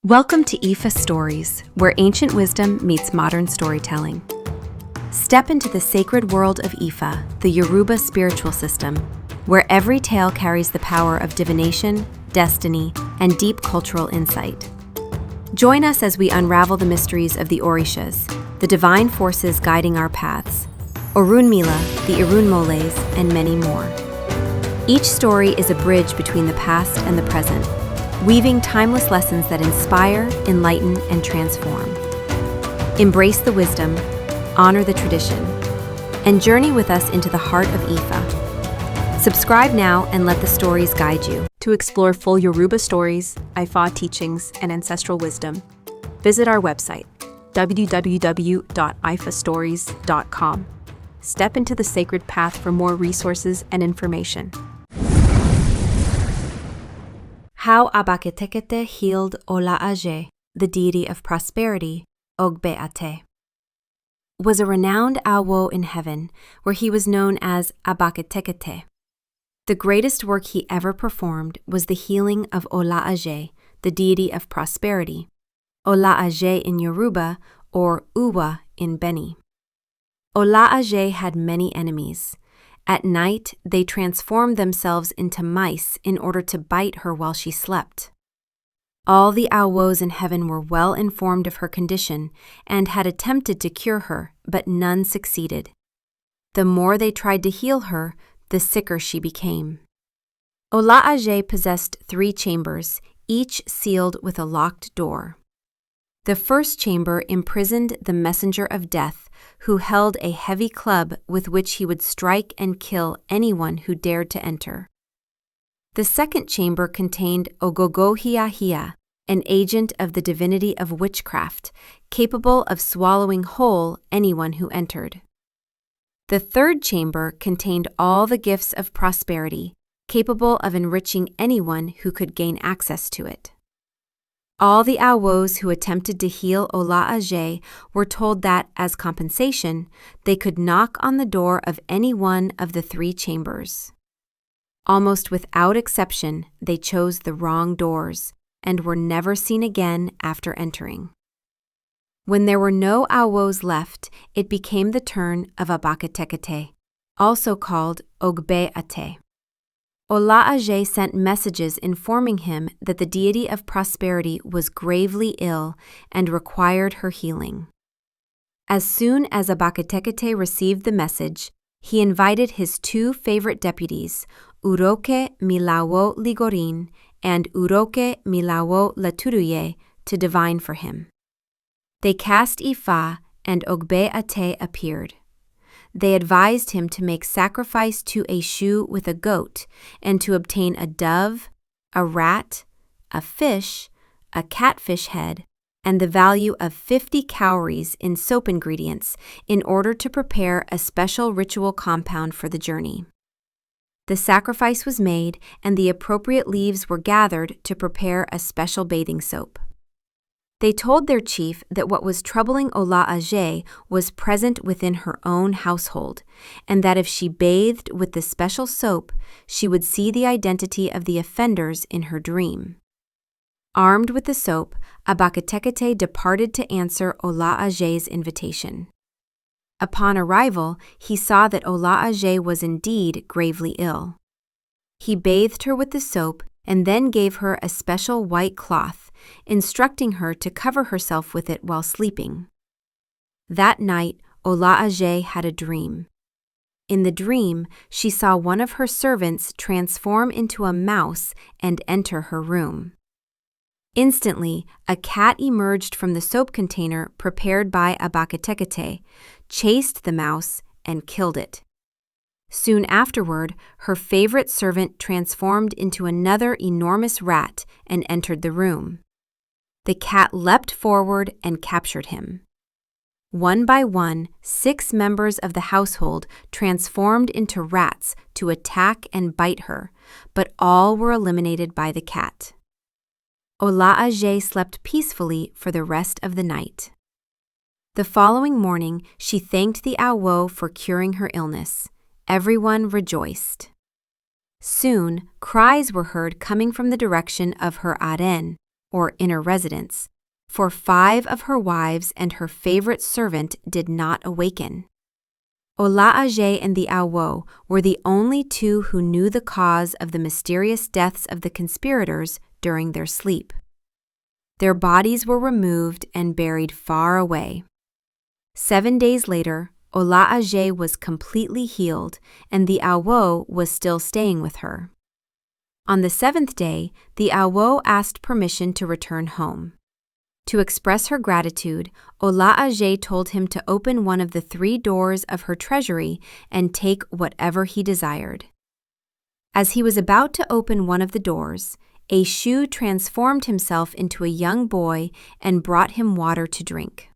Welcome to IFAStories, where ancient wisdom meets modern storytelling. Step into the sacred world of Ifa, the Yoruba spiritual system, where every tale carries the power of divination, destiny, and deep cultural insight. Join us as we unravel the mysteries of the Orishas, the divine forces guiding our paths, Orunmila, the Irunmoles, and many more. Each story is a bridge between the past and the present, weaving timeless lessons that inspire, enlighten, and transform. Embrace the wisdom, honor the tradition, and journey with us into the heart of Ifa. Subscribe now and let the stories guide you. To explore full Yoruba stories, Ifa teachings, and ancestral wisdom, visit our website, www.ifastories.com. Step into the sacred path for more resources and information. How Abaketekete healed Òlà Ajé, the deity of prosperity, Ogbe Ate. Was a renowned awo in heaven, where he was known as Abaketekete. The greatest work he ever performed was the healing of Òlà Ajé, the deity of prosperity, Òlà Ajé in Yoruba or Uwa in Beni. Òlà Ajé had many enemies. At night, they transformed themselves into mice in order to bite her while she slept. All the awos in heaven were well informed of her condition and had attempted to cure her, but none succeeded. The more they tried to heal her, the sicker she became. Òlà Ajé possessed 3 chambers, each sealed with a locked door. The first chamber imprisoned the messenger of death, who held a heavy club with which he would strike and kill anyone who dared to enter. The second chamber contained Ogogohiahia, an agent of the divinity of witchcraft, capable of swallowing whole anyone who entered. The third chamber contained all the gifts of prosperity, capable of enriching anyone who could gain access to it. All the awos who attempted to heal Òlà Ajé were told that, as compensation, they could knock on the door of any one of the 3 chambers. Almost without exception, they chose the wrong doors and were never seen again after entering. When there were no awos left, it became the turn of Abaketekete, also called Ogbe Ate. Òlà Ajé sent messages informing him that the deity of prosperity was gravely ill and required her healing. As soon as Abaketekete received the message, he invited his 2 favorite deputies, Uroke Milawo Ligorin and Uroke Milawo Laturuye, to divine for him. They cast Ifa, and Ogbe Ate appeared. They advised him to make sacrifice to Eshu with a goat and to obtain a dove, a rat, a fish, a catfish head, and the value of 50 cowries in soap ingredients in order to prepare a special ritual compound for the journey. The sacrifice was made and the appropriate leaves were gathered to prepare a special bathing soap. They told their chief that what was troubling Òlà Ajé was present within her own household, and that if she bathed with the special soap, she would see the identity of the offenders in her dream. Armed with the soap, Abaketekete departed to answer Òlà Ajé's invitation. Upon arrival, he saw that Òlà Ajé was indeed gravely ill. He bathed her with the soap and then gave her a special white cloth, instructing her to cover herself with it while sleeping. That night, Òlà Ajé had a dream. In the dream, she saw one of her servants transform into a mouse and enter her room. Instantly, a cat emerged from the soap container prepared by Abaketekete, chased the mouse, and killed it. Soon afterward, her favorite servant transformed into another enormous rat and entered the room. The cat leapt forward and captured him. One by one, 6 members of the household transformed into rats to attack and bite her, but all were eliminated by the cat. Òlà Ajé slept peacefully for the rest of the night. The following morning, she thanked the awo for curing her illness. Everyone rejoiced. Soon, cries were heard coming from the direction of her aren, or inner residence, for 5 of her wives and her favorite servant did not awaken. Òlà Ajé and the Awo were the only 2 who knew the cause of the mysterious deaths of the conspirators during their sleep. Their bodies were removed and buried far away. 7 days later, Òlà Ajé was completely healed, and the Awo was still staying with her. On the 7th day, the Awo asked permission to return home. To express her gratitude, Òlà Ajé told him to open one of the 3 doors of her treasury and take whatever he desired. As he was about to open one of the doors, Eshu transformed himself into a young boy and brought him water to drink.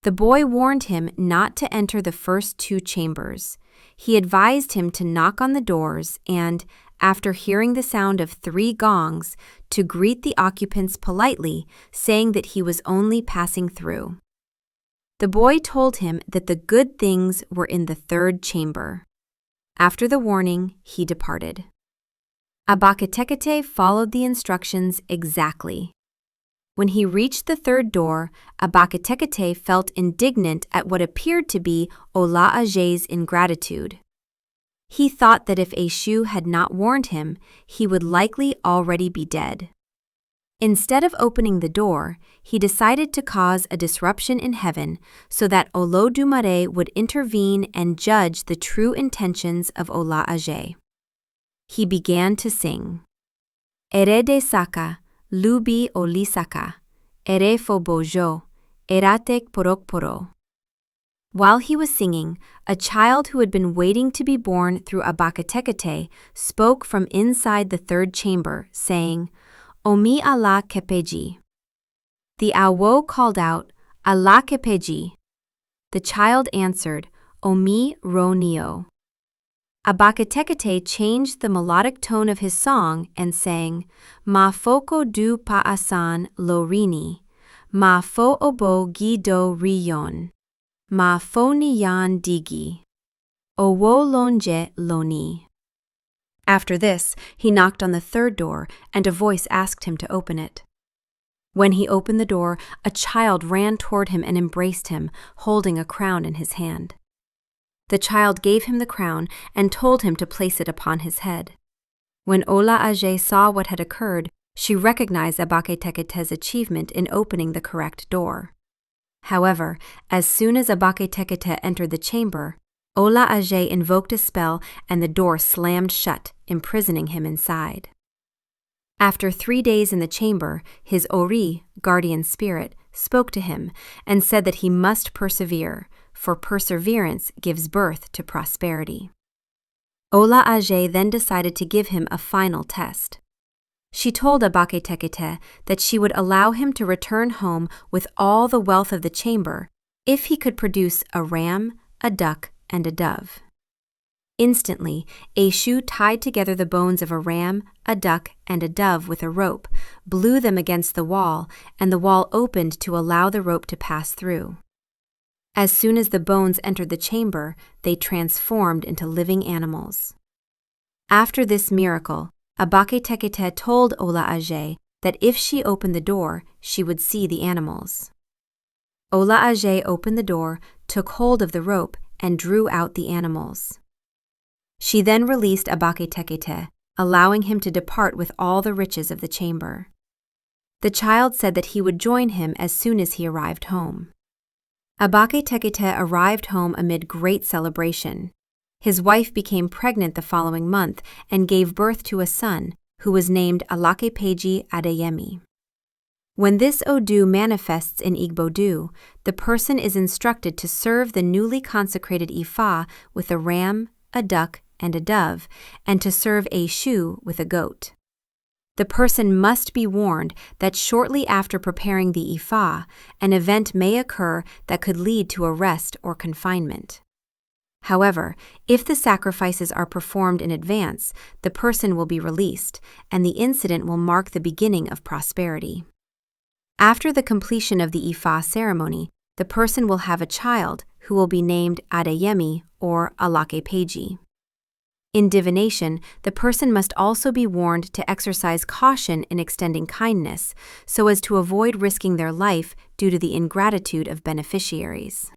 The boy warned him not to enter the first 2 chambers. He advised him to knock on the doors and, after hearing the sound of 3 gongs, to greet the occupants politely, saying that he was only passing through. The boy told him that the good things were in the 3rd chamber. After the warning, he departed. Abaketekete followed the instructions exactly. When he reached the 3rd door, Abaketekete felt indignant at what appeared to be Òlà Ajé's ingratitude. He thought that if Eshu had not warned him, he would likely already be dead. Instead of opening the door, he decided to cause a disruption in heaven so that Olódùmarè would intervene and judge the true intentions of Òlà Ajé. He began to sing. Irete saka, lubi olisaka, erefo bojo, eratek porokporo. While he was singing, a child who had been waiting to be born through Abaketekete spoke from inside the 3rd chamber, saying, Omi Allah kepeji. The Awo called out, Allah kepeji. The child answered, Omi ro nio. Abaketekete changed the melodic tone of his song and sang, Ma foko du paasan lo rini, ma fo obo gido riyon. Ma fo niyan digi. Owo lonje loni. After this, he knocked on the 3rd door, and a voice asked him to open it. When he opened the door, a child ran toward him and embraced him, holding a crown in his hand. The child gave him the crown and told him to place it upon his head. When Òlà Ajé saw what had occurred, she recognized Abaketekete's achievement in opening the correct door. However, as soon as Abaketekete entered the chamber, Òlà Ajé invoked a spell and the door slammed shut, imprisoning him inside. After 3 days in the chamber, his Ori, guardian spirit, spoke to him and said that he must persevere, for perseverance gives birth to prosperity. Òlà Ajé then decided to give him a final test. She told Abaketekete that she would allow him to return home with all the wealth of the chamber if he could produce a ram, a duck, and a dove. Instantly, Eshu tied together the bones of a ram, a duck, and a dove with a rope, blew them against the wall, and the wall opened to allow the rope to pass through. As soon as the bones entered the chamber, they transformed into living animals. After this miracle, Abaketekete told Òlà Ajé that if she opened the door, she would see the animals. Òlà Ajé opened the door, took hold of the rope, and drew out the animals. She then released Abaketekete, allowing him to depart with all the riches of the chamber. The child said that he would join him as soon as he arrived home. Abaketekete arrived home amid great celebration. His wife became pregnant the following month and gave birth to a son, who was named Alakepeji Adeyemi. When this Odù manifests in Igbodu, the person is instructed to serve the newly consecrated Ifá with a ram, a duck, and a dove, and to serve Eshu with a goat. The person must be warned that shortly after preparing the Ifá, an event may occur that could lead to arrest or confinement. However, if the sacrifices are performed in advance, the person will be released, and the incident will mark the beginning of prosperity. After the completion of the Ifá ceremony, the person will have a child who will be named Adeyemi or Alakepeji. In divination, the person must also be warned to exercise caution in extending kindness, so as to avoid risking their life due to the ingratitude of beneficiaries.